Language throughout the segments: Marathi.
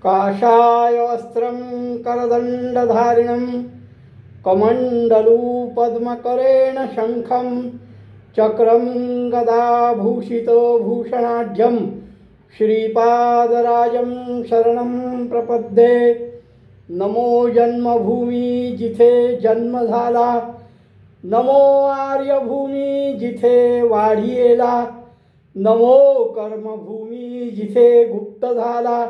काषाय वस्त्रं करदण्डधारिणं कमण्डलू पद्मकरेण शंखं चक्रं गदाभूषितो भूषणाढ्यं श्रीपादराजं शरणं प्रपद्ये। नमो जन्मभूमी जिथे जन्म झाला, नमो आर्यभूमी जिथे वाढीला, नमो कर्मभूमी जिथे गुप्त झाला।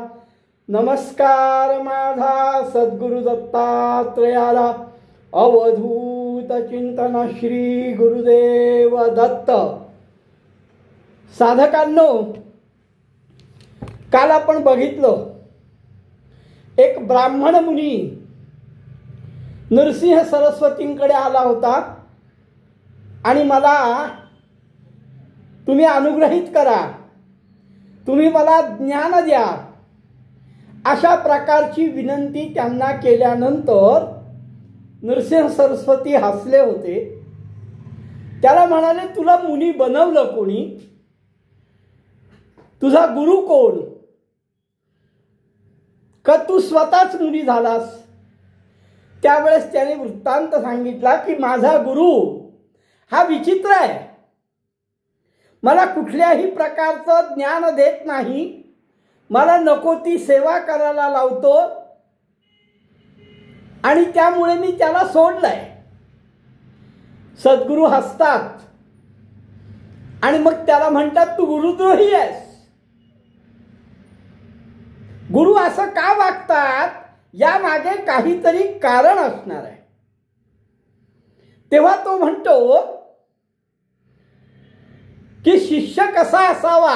नमस्कार माझा सद्गुरु दत्तात्रयाला, अवधूत चिंतन श्री गुरुदेव दत्त। साधकांनो, काल आपण बघितलं एक ब्राह्मण मुनी नरसिंह सरस्वतींकडे आला होता आणि मला तुम्ही अनुग्रहित करा, तुम्ही मला ज्ञान द्या, अशा प्रकारची विनंती त्यांना केल्यानंतर नरसिंह सरस्वती हसले होते। त्याला म्हणाले, तुला मुनी बनवलं कोणी? तुझा गुरु कोण? का तू स्वतःच मुनी झालास? त्यावेळेस त्याने वृत्तांत सांगितला की माझा गुरु हा विचित्र आहे, मला कुठल्याही प्रकारचं ज्ञान देत नाही, मला नको ती सेवा करायला लावतो आणि त्यामुळे मी त्याला सोडलंय। सद्गुरू हसतात आणि मग त्याला म्हणतात, तू गुरुद्रोही आहेस। गुरु असं का वागतात यामागे काहीतरी कारण असणार आहे। तेव्हा तो म्हणतो की शिष्य कसा असावा,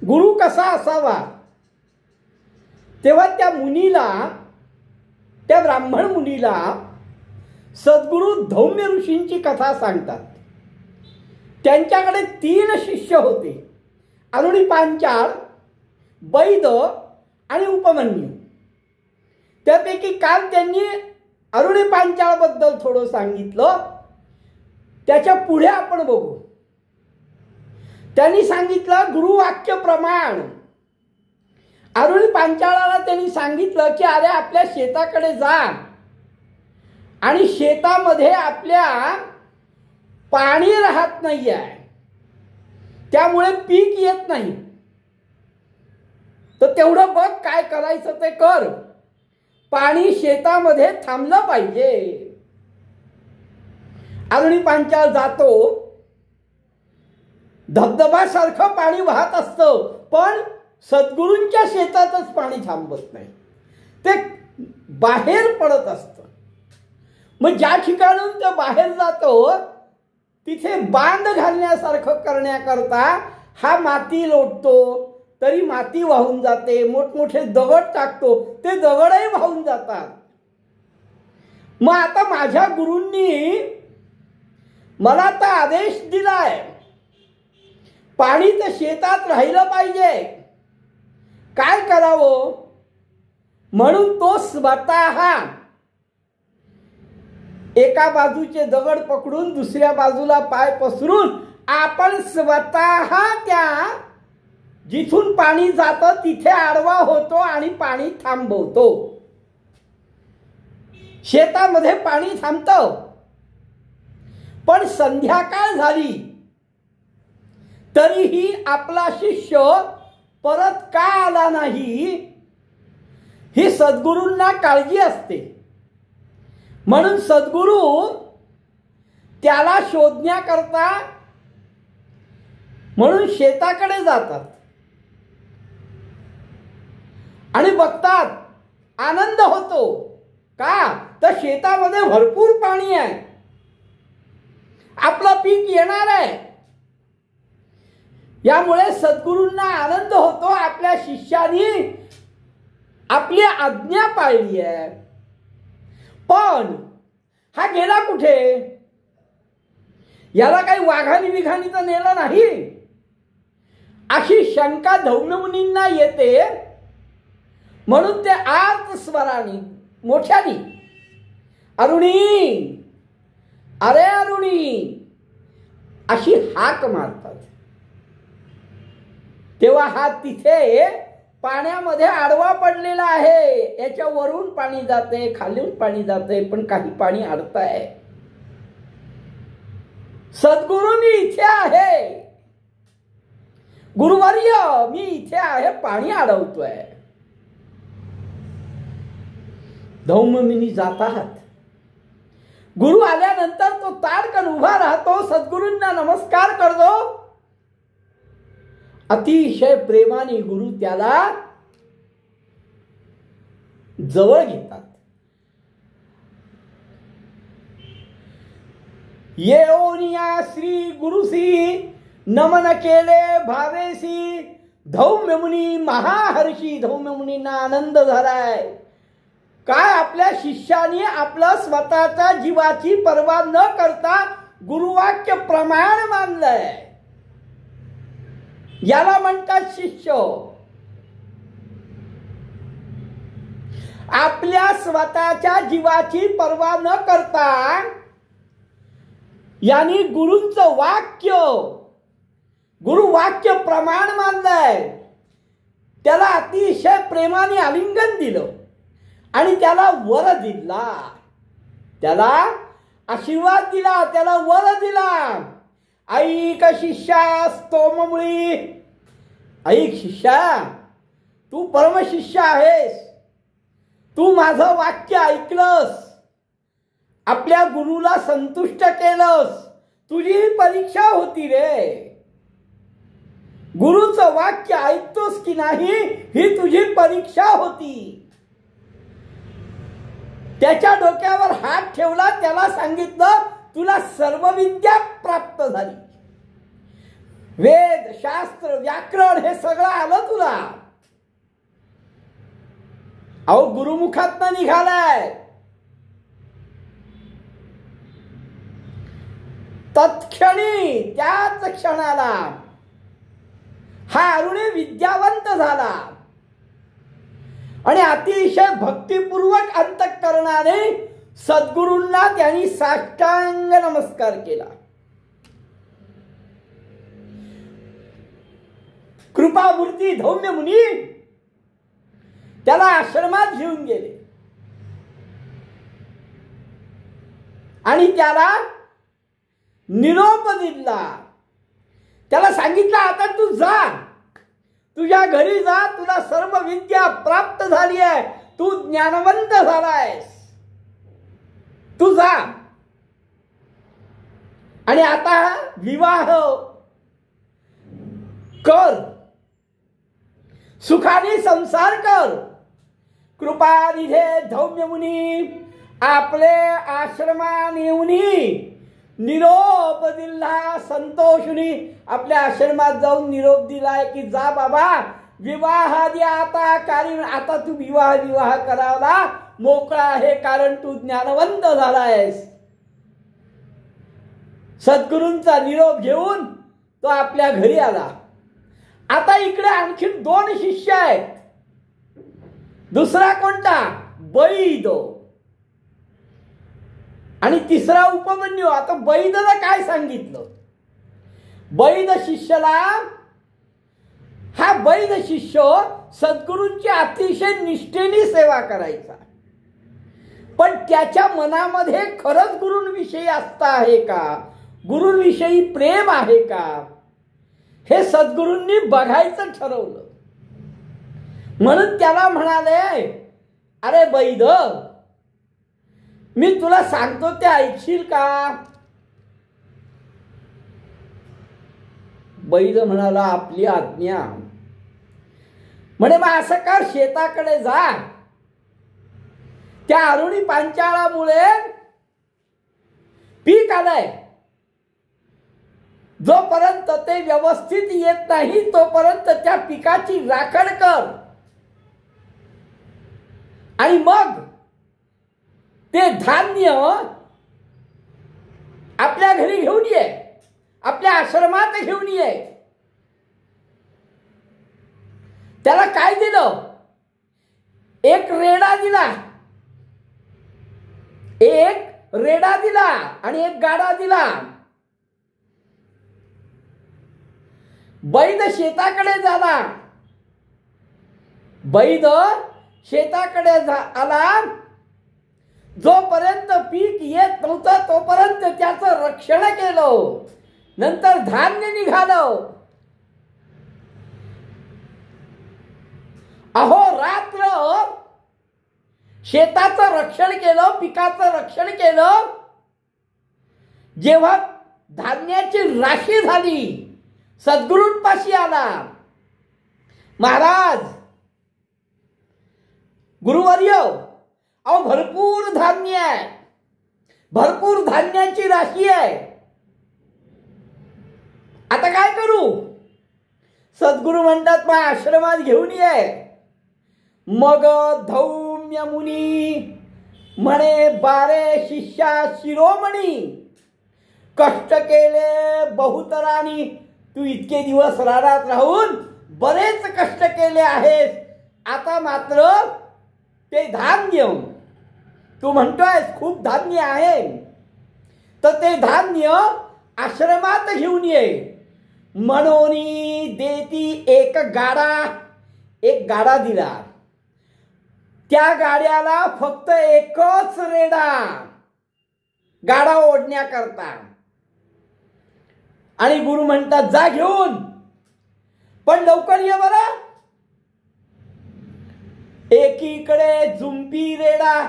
गुरु कसा असावा। तेव्हा त्या मुनीला, त्या ब्राह्मण मुनीला सद्गुरु धौम्य ऋषींची कथा सांगतात। त्यांच्याकडे 3 शिष्य होते, अरुणी पांचाळ, वैद आणि उपमन्यू। त्यापैकी काल त्यांनी अरुणी पांचाळ बद्दल थोडं सांगितलं, त्याच्या पुढे आपण बघू। त्यांनी सांगितलं गुरुवाक्य प्रमाण। अरुणी पांचाळाला त्यांनी सांगितलं की अरे आपल्या शेताकडे जा आणि शेतामध्ये आपल्या पाणी राहत नाही आहे, त्यामुळे पीक येत नाही, तर तेवढं बघ काय करायचं ते कर, पाणी शेतामध्ये थांबलं पाहिजे। अरुणी पांचाळ जातो, धबधबासारखं पाणी वाहत असतं, पण सद्गुरूंच्या शेतातच पाणी थांबत नाही, ते बाहेर पडत असतं। मग ज्या ठिकाणून ते बाहेर जातो तिथे बांध घालण्यासारखं करण्याकरता हा माती लोटतो, तरी माती वाहून जाते, मोठमोठे दगड टाकतो, ते दगडही वाहून जातात। मग आता माझ्या गुरूंनी मला आता आदेश दिलाय, पाणी तर शेतात राहिलं पाहिजे, काय करावं? म्हणून तो स्वतः एका बाजूचे दगड पकडून दुसऱ्या बाजूला पाय पसरून आपण स्वतः त्या जिथून पाणी जातं तिथे आडवा होतो आणि पाणी थांबवतो। शेतामध्ये पाणी थांबतं, पण संध्याकाळ झाली तरीही आपला शिष्य परत का आला नाही ही सद्गुरूंना काळजी असते। म्हणून सद्गुरू त्याला शोधण्याकरता म्हणून शेताकडे जातात आणि बघतात, आनंद होतो का? तर शेतामध्ये भरपूर पाणी आहे, आपलं पीक येणार आहे। यामुळे सद्गुरूंना आनंद होतो, आपल्या शिष्याने आपली आज्ञा पाळली आहे। पण हा गेला कुठे? याला काही वाघानी विघानी तर नेलं नाही, अशी शंका धौम्य मुनींना येते। म्हणून ते आर्त स्वराने मोठ्याने, अरुणी, अरे अरुणी, अशी हाक मारतात। तेव्हा हा तिथे पाण्यामध्ये आडवा पडलेला आहे. याच्या वरून पाणी जाते, खालून पाणी जाते, पण काही पाणी अडताय. सद्गुरू मी इथे आहे, गुरुवर्य मी इथे आहे, पाणी अडवतोय. धौम्यमुनी जातात. गुरु आल्यानंतर तो ताडकन उभा राहतो, सद्गुरूंना नमस्कार करतो. अतिशय प्रेमाने गुरु त्याला जवळ घेतात. येऊनिया श्री गुरुसी नमन केले भावेसी. धौम्यमुनी महाहर्षी. धौम्यमुनींना आनंद झालाय. काय आपल्या शिष्याने आपलं स्वतःच्या जीवाची पर्वा न करता गुरुवाक्य प्रमाण मानलंय. याला म्हणतात शिष्य. आपल्या स्वतःच्या जीवाची पर्वा न करता यांनी गुरूंचं वाक्य, गुरुवाक्य प्रमाण मानलंय. त्याला अतिशय प्रेमाने आलिंगन दिलं आणि त्याला वर दिला, त्याला आशीर्वाद दिला, त्याला वर दिला. ऐक शिष्या स्तोममुळी. ऐक शिष्या, तू परमशिष्य आहेस. तू माझं वाक्य ऐकलंस, आपल्या गुरुला संतुष्ट केलंस. तुझी परीक्षा होती रे. गुरुचं वाक्य ऐकतोस की नाही ही तुझी परीक्षा होती. त्याच्या डोक्यावर हात ठेवला, त्याला सांगितलं तुला सर्व विद्या प्राप्त झाली. वेद, शास्त्र, व्याकरण हे सगळं आलं तुला. अहो गुरुमुखातनं निघालाय. तत्क्षणी त्याच क्षणाला हा अरुणी विद्यावंत झाला आणि अतिशय भक्तिपूर्वक अंतःकरणाने सद्गुरूंना त्यांनी साष्टांग नमस्कार केला. कृपामूर्ती धौम्यमुनी त्याला आश्रमात घेऊन गेले आणि त्याला निरोप दिला. त्याला सांगितलं आता तू जा, तुझ्या घरी जा, तुला सर्व विद्या प्राप्त झाली आहे, तू ज्ञानवंत झालायस, तू जा आणि आता विवाह कर, सुखाने संसार कर. कृपानिधे धौम्यमुनी आपले आश्रमान येऊनी निरोप दिला. संतोषुनी आपल्या आश्रमात जाऊन निरोप दिलाय की जा बाबा, विवाह आधी आता, कारण आता तू विवाह करायला मोकळा आहे, कारण तू ज्ञानवंत झालायस. सद्गुरूंचा निरोप घेऊन तो आपल्या घरी आला. आता इकडे आणखी 2 शिष्य आहेत. दुसरा कोणता? बैद आणि तिसरा उपमन्यू. आता बैदला काय सांगितलं? बैद शिष्याला, हा बैद शिष्य सद्गुरूंची अतिशय निष्ठेने सेवा करायचा, पण त्याच्या मनामध्ये खरंच गुरूंविषयी आस्था आहे का, गुरूंविषयी प्रेम आहे का, हे सद्गुरूंनी बघायचं ठरवलं. म्हणून त्याला म्हणाले, अरे बैद, मी तुला सांगतो ते ऐकशील का? बैद म्हणाला, आपली आज्ञा. म्हणे मग असं कर, शेताकडे जा. त्या अरुणी पांचाळामुळे पीक आलंय, जोपर्यंत ते व्यवस्थित येत नाही तोपर्यंत त्या पिकाची राखण कर आणि मग ते धान्य आपल्या घरी घेऊन ये, आपल्या आश्रमात घेऊन ये. त्याला काय दिलं? एक रेडा दिला, एक रेडा दिला आणि एक गाडा दिला. बैद शेताकडे झाला बैद शेताकडे आला. जोपर्यंत पीक येत नव्हतं तोपर्यंत त्याचं रक्षण केलं. नंतर धान्य निघालं. अहोरात्र शेताचं रक्षण केलं, पिकाचं रक्षण केलं. जेव्हा धान्याची राशी झाली, सद्गुरूंपाशी आला. महाराज, गुरुवर्य, अहो भरपूर धान्य आहे, भरपूर धान्याची राशी आहे, आता काय करू? सद्गुरू म्हणतात, मग आश्रमात घेऊन ये. मग धौम्य मुनी म्हणे, 12 शिष्या शिरोमणी, कष्ट केले बहुतरानी. तू इतके दिवस रानात राहून बरेच कष्ट केले आहेस, आता मात्र ते धान्य तू म्हणतोयस खूप धान्य आहे, तर ते धान्य आश्रमात घेऊन ये. म्हणून देती एक गाडा दिला. त्या गाड्याला फक्त एकच रेडा, गाडा ओढण्याकरता. आणि गुरु म्हणतात, जा घेऊन, पण लवकर ये बरं. एकीकडे जुंपी रेडा.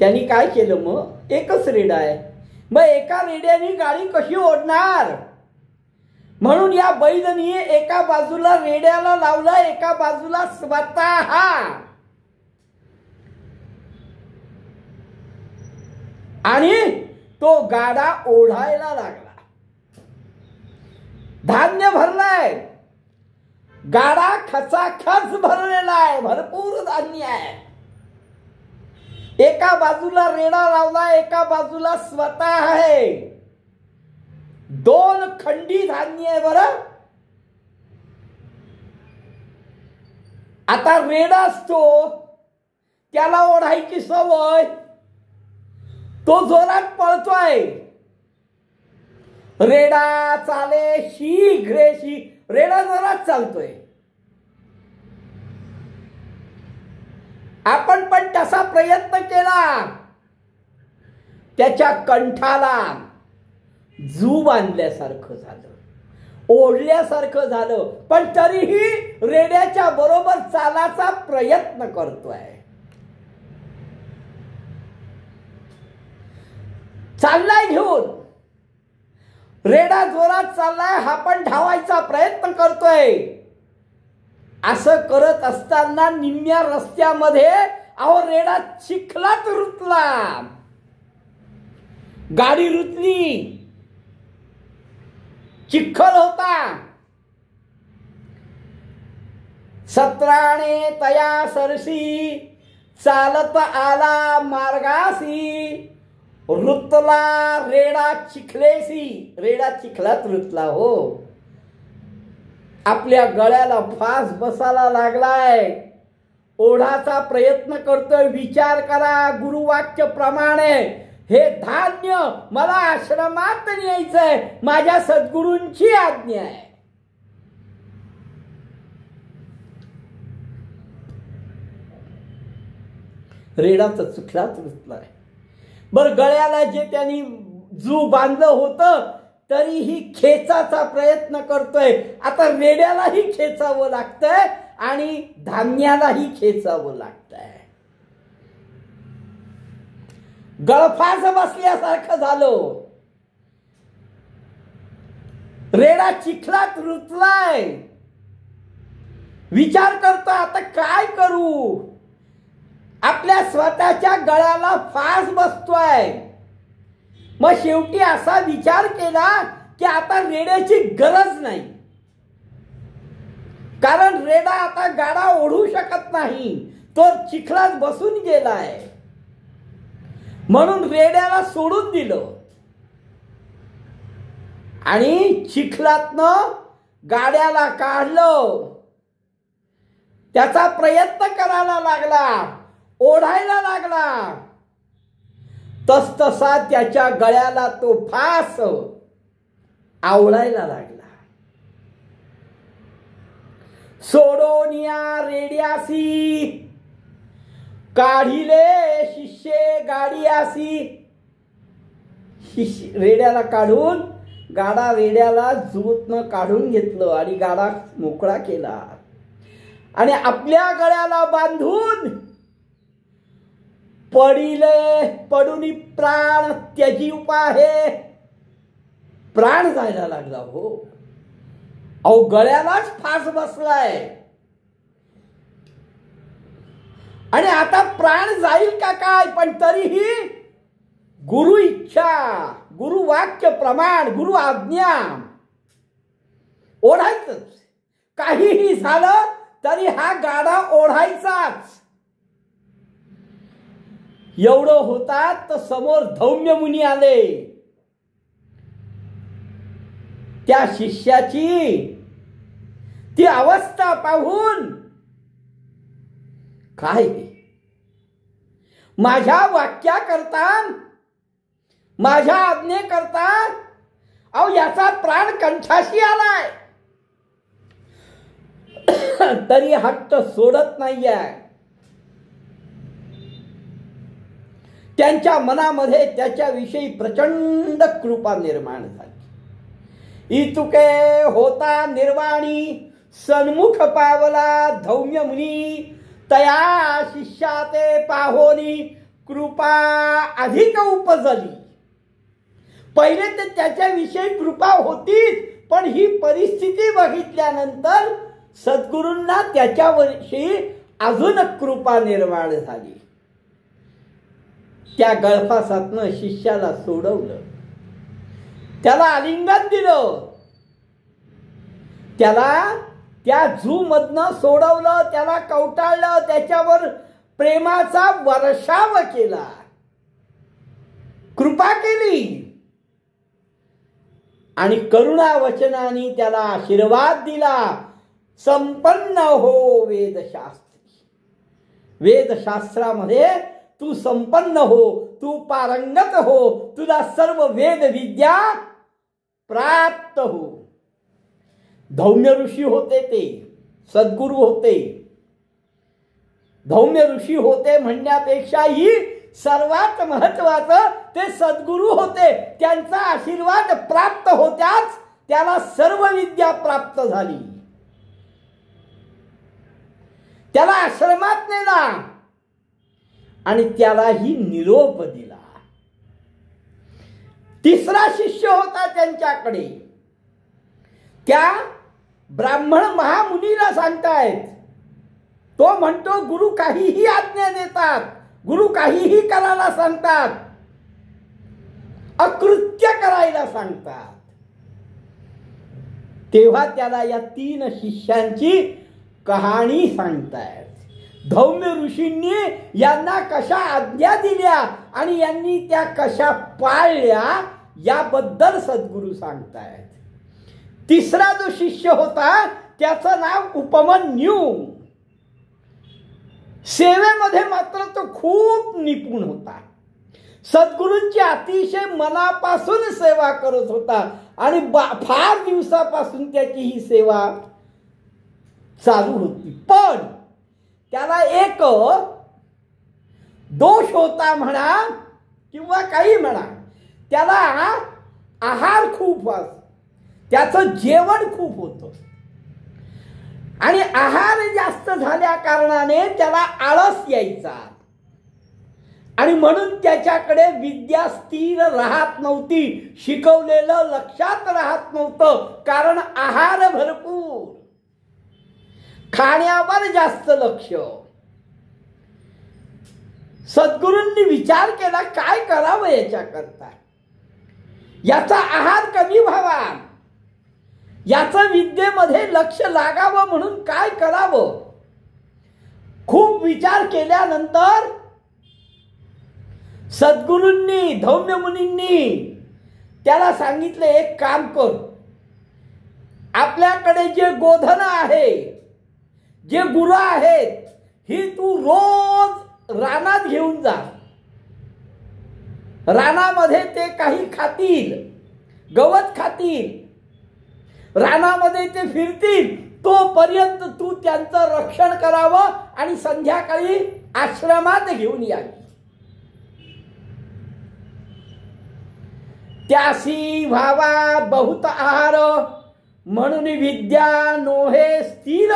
त्यांनी काय केलं? मग एकच रेडा आहे, मग एका रेड्याने गाडी कशी ओढणार? म्हणून या बैदनी एका बाजूला रेड्याला लावला, एका बाजूला स्वतः आणि तो गाडा ओढायला लागला. धान्य भरलाय, गाडा खचाखच भरलेला आहे, भरपूर धान्य आहे. एका बाजूला रेडा लावला, एका बाजूला स्वतः आहे. 2 खंडी धान्य आहे बरं. आता रेडा असतो, त्याला ओढायची सवय, तो जोरात पळतोय. रेडा चाले शीघ्रेशी, रेडा जोरात चालतोय. आपण पण तसा प्रयत्न केला, त्याच्या कंठाला जू बांधल्यासारखं झालं, ओढल्यासारखं झालं, पण तरीही रेड्याच्या बरोबर चालाचा प्रयत्न करतोय. चाललाय घेऊन, रेडा जोरात चाललाय, हा पण धावायचा प्रयत्न करतोय. असं करत असताना निम्म्या रस्त्यामध्ये अहो रेडा चिखलात रुतला. गाडी रुतली, चिखल होता. 17 तया सरसी, चालत आला मार्गासी. रुतला रेडा चिखलेसी, रेडा चिखलात रुतला. हो, आपल्या गळ्याला फास बसायला लागलाय, ओढाचा प्रयत्न करतोय. विचार करा, गुरुवाक्य प्रमाणे हे धान्य मला आश्रमात न्यायचंय, माझ्या सद्गुरूंची आज्ञा आहे. रेडाचा चिखलात रुतलाय. बर, गळ्याला जे त्यांनी जू बांधलं होतं तरीही खेचाचा प्रयत्न करतोय. आता रेड्यालाही खेचावं लागतंय आणि धान्यालाही खेचावं लागतंय. गळफास बसल्यासारखं झालं. रेडा चिखलात रुतलाय. विचार करतो, आता काय करू? आपल्या स्वतःच्या गळ्याला फास बसतोय. मग शेवटी असा विचार केला की आता रेड्याची गरज नाही, कारण रेडा आता गाडा ओढू शकत नाही, तो चिखलात बसून गेलाय. म्हणून रेड्याला सोडून दिलं आणि चिखलातनं गाड्याला काढलं. त्याचा प्रयत्न करायला लागला, ओढायला लागला. तसतसा त्याच्या गळ्याला तो फास आवळायला लागला. सोडोनिया रेड्यासी काढिले शिष्ये गाडियासी. रेड्याला काढून गाडा रेड्याला जुगूतनं काढून घेतलं आणि गाडा मोकळा केला आणि आपल्या गळ्याला बांधून पडून प्राण त्याची उपाहे. प्राण जायला लागला हो. अहो गळ्यालाच फास बसलाय आणि आता प्राण जाईल का काय. पण तरीही गुरु इच्छा, गुरु वाक्य प्रमाण, गुरु आज्ञा ओढायचंच. काहीही झालं तरी हा गाडा ओढायचाच. एवढं होतात तर समोर धौम्य मुनी आले. त्या शिष्याची ती अवस्था पाहून काय माझ्या वाक्याकरता, माझ्या आज्ञेकरता अहो याचा प्राण कंठाशी आलाय तरी हट्ट सोडत नाहीये. त्यांच्या मनामध्ये त्याच्याविषयी प्रचंड कृपा निर्माण झाली. इतुके होता निर्वाणी सन्मुख पावला धौम्य मुनी. तया शिष्याते पाहोनी कृपा अधिक उपजली. पहिले तर त्याच्याविषयी कृपा होतीच, पण ही परिस्थिती बघितल्यानंतर सद्गुरूंना त्याच्याविषयी अजून कृपा निर्माण झाली. त्या गळफासातनं शिष्याला सोडवलं, त्याला आलिंगन दिलं, त्याला त्या झूमधनं सोडवलं, त्याला कवटाळलं, त्याच्यावर प्रेमाचा वर्षाव केला, कृपा केली आणि करुणा वचनाने त्याला आशीर्वाद दिला. संपन्न हो वेदशास्त्री. वेदशास्त्रामध्ये तू संपन्न हो, तू पारंगत हो, तुला सर्व वेद विद्या प्राप्त हो. धौम्य ऋषी होते, ते सद्गुरू होते. धौम्य ऋषी होते म्हणण्यापेक्षाही सर्वात महत्वाचं ते सद्गुरू होते. त्यांचा आशीर्वाद प्राप्त होत्याच त्याला सर्व विद्या प्राप्त झाली. त्याला आश्रमात नेला आणि त्यालाही निरोप दिला. तिसरा शिष्य होता त्यांच्याकडे. त्या ब्राह्मण महामुनीला सांगतायत. तो म्हणतो गुरु काहीही आज्ञा देतात, गुरु काहीही करायला सांगतात, अकृत्य करायला सांगतात. तेव्हा त्याला या 3 शिष्यांची कहाणी सांगतायत. धौम्य ऋषींनी यांना कशा आज्ञा दिल्या आणि यांनी त्या कशा पाळल्या याबद्दल सद्गुरू सांगतायत. तिसरा जो शिष्य होता त्याचं नाव उपमन्यू. सेवेमध्ये मात्र तो खूप निपुण होता. सद्गुरूंची अतिशय मनापासून सेवा करत होता आणि फार दिवसापासून त्याची ही सेवा चालू होती. पण त्याला एक दोष होता म्हणा किंवा काही म्हणा, त्याला आहार खूप असतो, त्याचं जेवण खूप होतं आणि आहार जास्त झाल्या कारणाने त्याला आळस यायचा आणि म्हणून त्याच्याकडे विद्या स्थिर राहत नव्हती, शिकवलेलं लक्षात राहत नव्हतं. कारण आहार भरपूर, खाण्यावर जास्त लक्ष. सद्गुरूंनी विचार केला काय करावं याच्याकरता, याचा आहार कमी व्हावा, याचं विद्येमध्ये लक्ष लागावं, म्हणून काय करावं. खूप विचार केल्यानंतर सद्गुरूंनी, धौम्य मुनींनी त्याला सांगितले एक काम कर, आपल्याकडे जे गोधन आहे, जे गुरं आहेत, ही तू रोज रानात घेऊन जा. रानामध्ये ते काही खातील, गवत खातील, रानामध्ये ते फिरतील, तोपर्यंत तू त्यांचं रक्षण करावं आणि संध्याकाळी आश्रमात घेऊन यावी. त्यासी व्हावा बहुत आहार, म्हणून विद्या नोहे स्थिर.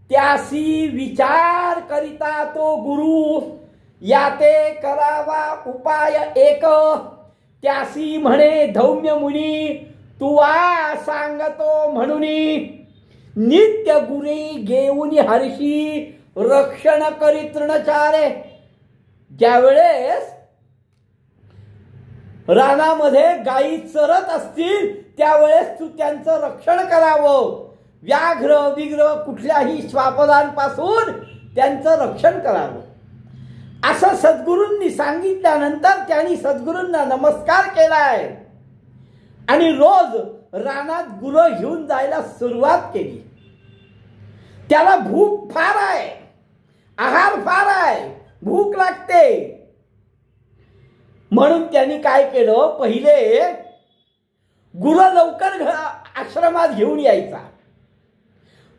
त्यासी विचार करिता तो गुरु, याते करावा उपाय एक. त्यासी म्हणे धौम्य मुनी, तुवा सांगतो म्हणून. नित्य गुरी घेऊन हर्षी, रक्षण करी तृणचारे. ज्यावेळेस रानामध्ये गायी चरत असतील त्यावेळेस तू त्यांचं रक्षण करावं. व्याघ्र विग्र कुठल्याही श्वापदांपासून त्यांचं रक्षण करावं असं सद्गुरूंनी सांगितल्यानंतर त्यांनी सद्गुरूंना नमस्कार केलाय आणि रोज रानात गुरं घेऊन जायला सुरुवात केली. त्याला भूक फार आहे, आहार फार आहे, भूक लागते. म्हणून त्यांनी काय केलं, पहिले गुरु लवकर आश्रमात घेऊन यायचा.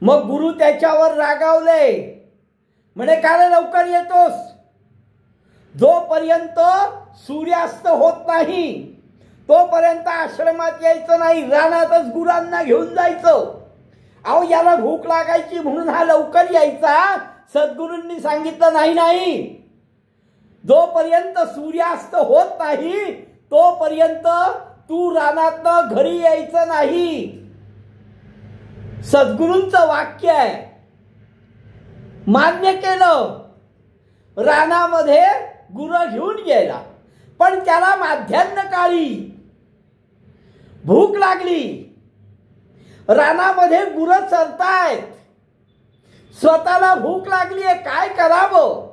मग गुरु त्याच्यावर रागावले, म्हणे का रे लवकर येतोस? जोपर्यंत सूर्यास्त होत नाही तोपर्यंत आश्रमात यायचं नाही, रानातच गुरांना घेऊन जायचं. अहो याला भूक लागायची म्हणून हा लवकर यायचा. सद्गुरूंनी सांगितलं नाही नाही, जोपर्यंत सूर्यास्त होत नाही तोपर्यंत तू रानात घरी यायचं नाही. सद्गुरूंचं वाक्य आहे, मान्य केलं. रानामध्ये गुरं घेऊन गेला, पण त्याला माध्यान्ह काळी भूक लागली. रानामध्ये गुरं चरतायत, स्वतःला भूक लागली आहे, काय करावं?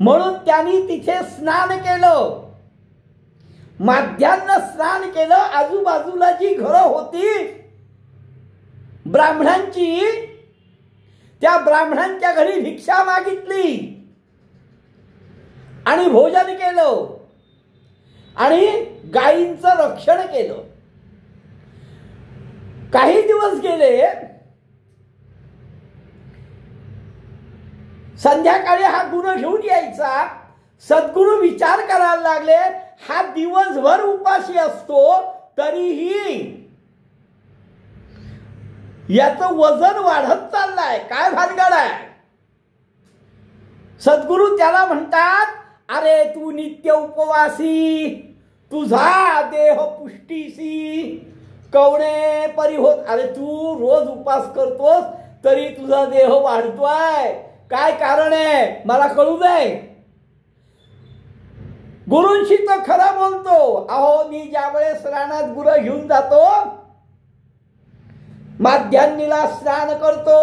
म्हणून त्यांनी तिथे स्नान केलं, माध्यान्ह स्नान केलं. आजूबाजूला जी घरं होती ब्राह्मणांची, त्या ब्राह्मणांच्या घरी भिक्षा मागितली आणि भोजन केलं आणि गायींचं रक्षण केलं. काही दिवस गेले, संध्याकाळी हा गुरु घेऊन यायचा. सद्गुरू विचार करायला लागले, हा दिवसभर उपाशी असतो तरीही याचं वजन वाढत चाललंय, काय भानगड आहे? सद्गुरू त्याला म्हणतात, अरे तू नित्य उपवासी, तुझा देह पुष्टीसी कवणे परी होत. अरे तू रोज उपास करतोस तरी तुझा देह वाढतोय, काय कारण आहे मला कळू दे. गुरूंशी तो खरं बोलतो. अहो मी ज्यावेळेस रानात गुरं घेऊन जातो, माध्यान्हीला स्नान करतो,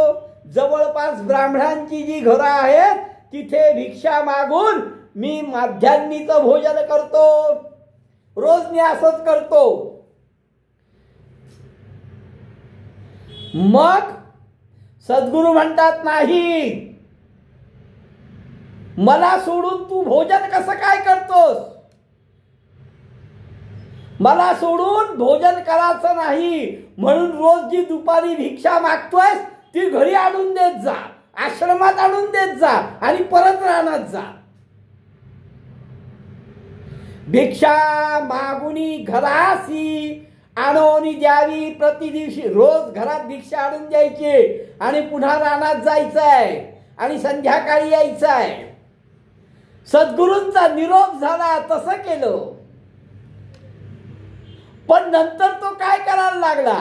जवळपास ब्राह्मणांची जी घरं आहेत तिथे भिक्षा मागून मी माध्यान्हीचं भोजन करतो. रोज मी असंच करतो. मग सद्गुरू म्हणतात, नाही, मला सोडून तू भोजन कसं काय करतोस? मला सोडून भोजन करायचं नाही, म्हणून रोज जी दुपारी भिक्षा मागतोयस ती घरी आणून देत जा, आश्रमात आणून देत जा आणि परत रानात जा. भिक्षा मागुनी घरासी आणून द्यावी. प्रति दिवशी रोज घरात भिक्षा आणून द्यायची आणि पुन्हा रानात जायचंय आणि संध्याकाळी यायचंय. सद्गुरूंचा निरोप झाला, तसं केलं. पण नंतर तो काय करायला लागला?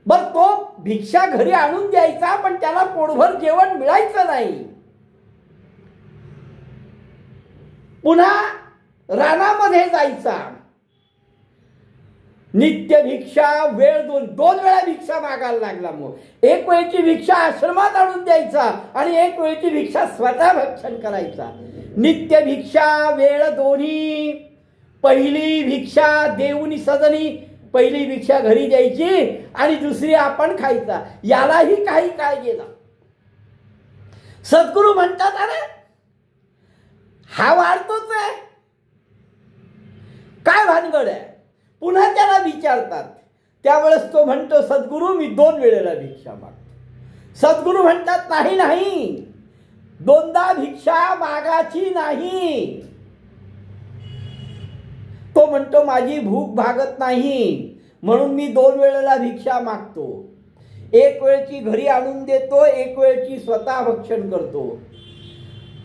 बर तो भिक्षा घरी आणून द्यायचा, पण त्याला पोटभर जेवण मिळायचं नाही. पुन्हा रानामध्ये जायचा. नित्य भिक्षा वेळ दोन वेळा भिक्षा मागायला लागला. मग एक वेळची भिक्षा आश्रमात आणून द्यायचा आणि एक वेळची भिक्षा स्वतः भक्षण करायचा. नित्य भिक्षा वेळ दोन्ही. पहिली भिक्षा देऊनी सदनी, पहिली भिक्षा घरी द्यायची आणि दुसरी आपण खायचा. यालाही काही काळ गेला. सद्गुरू म्हणतात, अरे हा वाढतोच आहे, काय भानगड आहे? पुन्हा त्याला विचारतात, त्यावेळेस तो म्हणतो, सद्गुरू मी 2 वेळेला भिक्षा मागतो. सद्गुरू म्हणतात, नाही नाही, 2दा भिक्षा मागायची नाही. तो म्हणतो, माझी भूक भागत नाही म्हणून मी 2 वेळेला भिक्षा मागतो. 1 वेळची घरी आणून देतो, 1 वेळची स्वतः भक्षण करतो.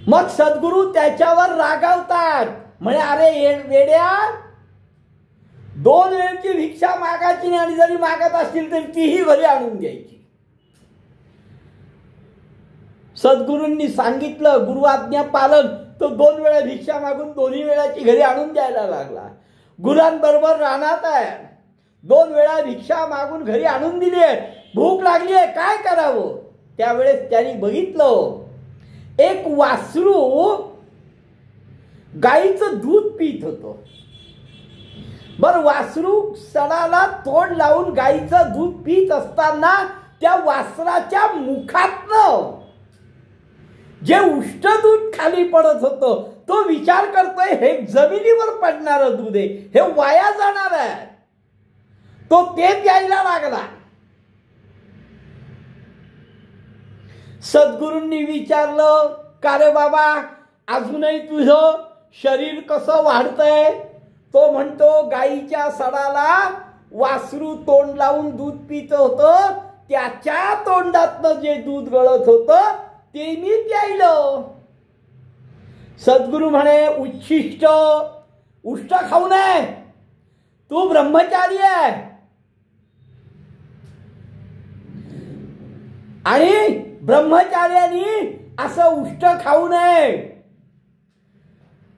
मग सद्गुरू त्याच्यावर रागावतात, म्हणे अरे वेड्या, 2 वेळची भिक्षा मागायची नाही आणि जरी मागत असतील तरी तीही घरी आणून द्यायची. सद्गुरूंनी सांगितलं, गुरु आज्ञा पालन, तो 2 वेळा भिक्षा मागून 2ही वेळाची घरी आणून द्यायला लागला. गुरांबरोबर रानात आहे, 2 वेळा भिक्षा मागून घरी आणून दिली आहे. भूक लागली आहे, काय करावं? त्यावेळेस त्यांनी बघितलं, एक वासरू गाईचं दूध पित होतं. बर, वासरू सडाला तोंड लावून गाईचं दूध पित असताना त्या वासराच्या मुखातनं जे उष्ट दूध खाली पडत होतं, तो विचार करतोय हे जमिनीवर पडणारं दूध आहे, हे वाया जाणार आहे. तो ते प्यायला लागला. सद्गुरूंनी विचारलं, का रे बाबा, अजूनही तुझं शरीर कसं वाढतंय? तो म्हणतो, गाईच्या सडाला वासरू तोंड लावून दूध पित होतं, त्याच्या तोंडातनं जे दूध गळत होतं ते मी प्यायलं. सद्गुरू म्हणे, उष्ट खाऊ नये, तू ब्रह्मचारी आहे आणि ब्रह्मचार्यानी असं उष्ट खाऊ नये.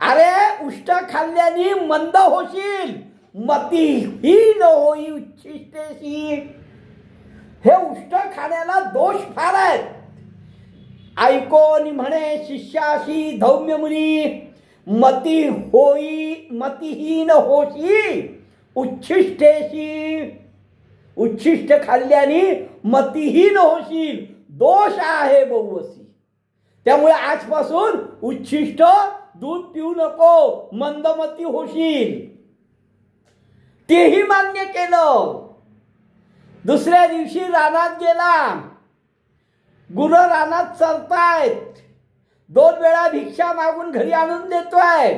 अरे उष्ट खाल्ल्याने मंद होशील, मतिहीन होई उच्छिष्टेशी. हे उष्ट खाण्याला दोष फार आहेत. ऐकोन म्हणे शिष्याशी धौम्य मुनी, मतिहीन होशी उच्छिष्टेशी. उच्छिष्ट खाल्ल्याने मतिहीन होशील, दोष आहे बहुवसी. त्यामुळे आजपासून उच्छिष्ट दूध पिऊ नको, मंदमती होशील. तेही मान्य केलं. दुसऱ्या दिवशी रानात गेला. गुरं रानात चरतायत. 2 वेळा भिक्षा मागून घरी आणून देतोय.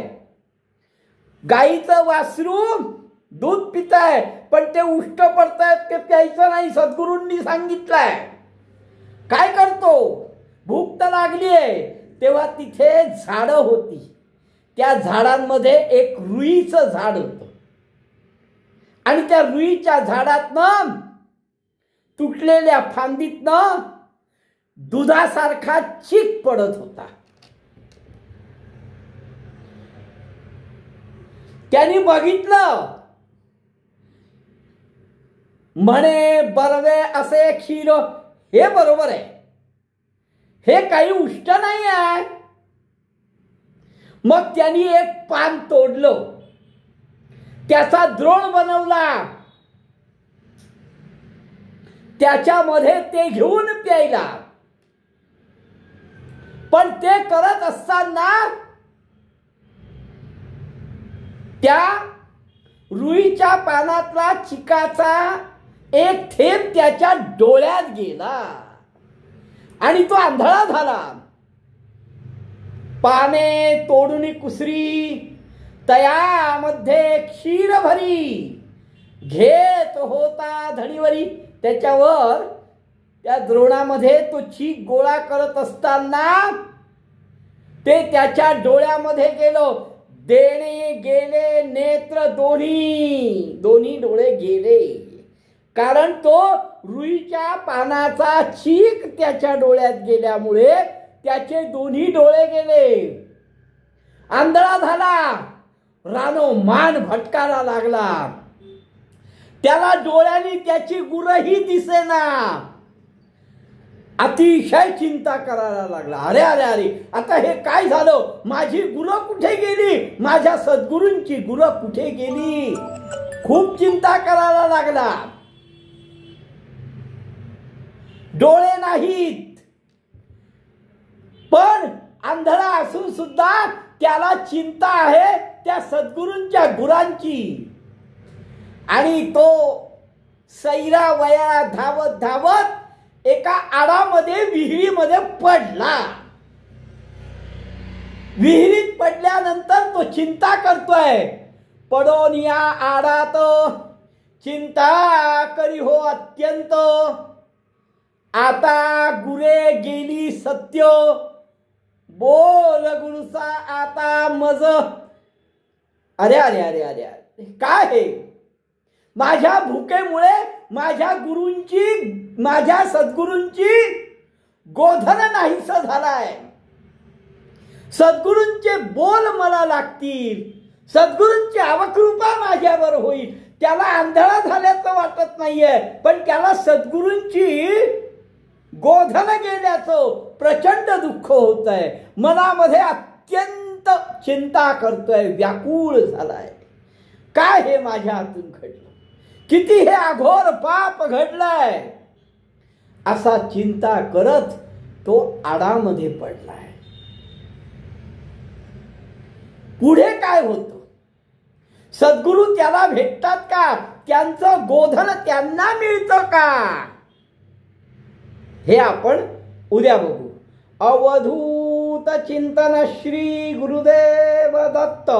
गाईचं वासरू दूध पिताय, पण ते उष्ट पडतायत, ते प्यायचं नाही, सद्गुरूंनी सांगितलंय. काय करतो? भूक तर लागली आहे. तेव्हा तिथे झाडं होती. त्या झाडांमध्ये एक रुईचं झाड होतं आणि त्या रुईच्या झाडातनं तुटलेल्या फांदीतनं दुधासारखा चीक पडत होता. त्यांनी बघितलं. म्हणे, बरवे असे क्षीर, हे बरोबर आहे, हे काही उष्ट नाही आहे. मग त्यांनी एक पान तोडलं, त्याचा द्रोण बनवला, त्याच्यामध्ये ते घेऊन प्यायला. पण ते करत असताना त्या रुईच्या पानातला चिकाचा एक थेंब त्याच्या डोळ्यात गेला आणि तो आंधळा झाला. पाने तोडून कुसरी, तयामध्ये क्षीर भरी, घेत होता धणीवरी. त्याच्यावर त्या द्रोणामध्ये तो चीक गोळा करत असताना ते त्याच्या डोळ्यामध्ये गेलो. देणे गेले नेत्र दोन्ही डोळे गेले, कारण तो रुईच्या पानाचा चीक त्याच्या डोळ्यात गेल्यामुळे त्याचे 2 डोळे गेले. आंधळा झाला. रानो मान भटकायला लागला. त्याला डोळ्यांनी त्याची गुरही दिसेना. अतिशय चिंता करायला लागला. अरे अरे अरे, आता हे काय झालं? माझी गुरं कुठे गेली? माझ्या सद्गुरूंची गुरं कुठे गेली? खूप चिंता करायला लागला. डोळे नाहीत, पण आंधळा असून सुद्धा त्याला चिंता आहे त्या सद्गुरूंच्या गुरांची. आणि तो सैरा वया धावत धावत एका आडामध्ये विहिरीमध्ये पडला. विहिरीत पडल्यानंतर तो चिंता करतोय. पडोन या आडात चिंता करी हो अत्यंत. आता गुरे गेली सत्य बोल गुरुसा आता मज. अरे अरे अरे अरे अरे काय हे? माझ्या भुकेमुळे माझ्या गुरूंची माझ्या सद्गुरूंची गोधन नाहीस झालाय. सद्गुरूंचे बोल मला लागतील. सद्गुरूंची अवकृपा माझ्यावर होईल. त्याला आंधळा झाल्याचं वाटत नाहीये, पण त्याला सद्गुरूंची गोधन गेल्याचं प्रचंड दुःख होत आहे. मनामध्ये अत्यंत चिंता करतोय, व्याकुळ झालाय. काय हे माझ्या हातून घडलं? किती हे अघोर पाप घडलंय? असा चिंता करत तो आडामध्ये पडलाय. पुढे काय होतं? सद्गुरू त्याला भेटतात का? त्यांचं गोधन त्यांना मिळतं का? हे आपण उद्या बघू. अवधूत चिंतन श्री गुरुदेव दत्त.